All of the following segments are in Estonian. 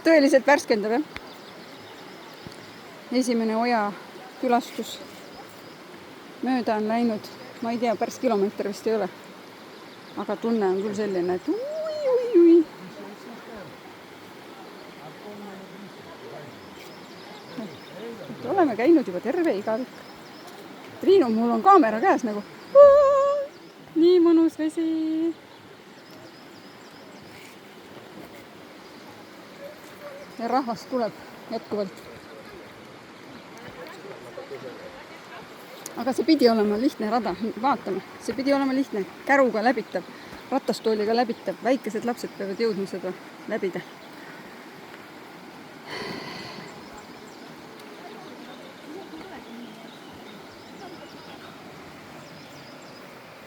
tõeliselt värskendav, jah? Esimene oja külastus mööda on läinud, ma ei tea, päris kilomeeter vist ei ole. Aga tunne on küll selline, et ui. Et oleme käinud juba terve igavik. Triinu, mul on kaamera käes nagu. Nii mõnus vesi. Ja rahvast tuleb jätkuvalt. Aga see pidi olema lihtne rada, vaatame. See pidi olema lihtne, käruga läbitav, ratastooliga läbitav. Väikesed lapsed peavad jõudma seda läbida.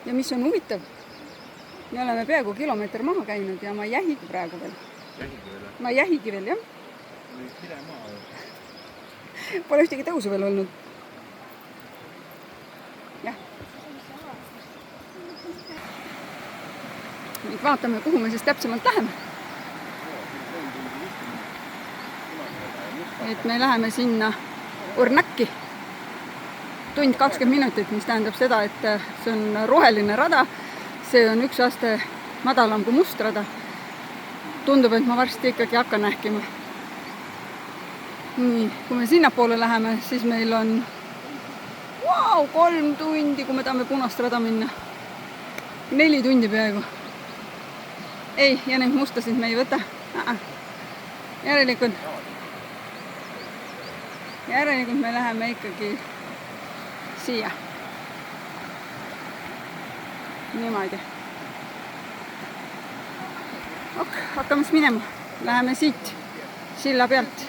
Ja mis on huvitav, me oleme peaaegu kilomeeter maha käinud ja ma ei jähigi praegu veel. Ma ei jähigi veel, jah? Pole ühtegi tõusu veel olnud. Jah. Nüüd vaatame, kuhu me siis täpsemalt läheme. Et me läheme sinna Ornaki. Tund 20 minutit, mis tähendab seda, et see on roheline rada. See on üks aste madalam kui must rada. Tundub, et ma varsti ikkagi hakkan nähkima. Nii, kui me sinnapoole läheme, siis meil on 3 tundi, kui me tahame punast rada minna. 4 tundi peaaegu. Ei, ja neid mustasid me ei võta. Järelikult me läheme ikkagi siia. Niimoodi. Hakkame siis minema. Läheme siit silla pealt.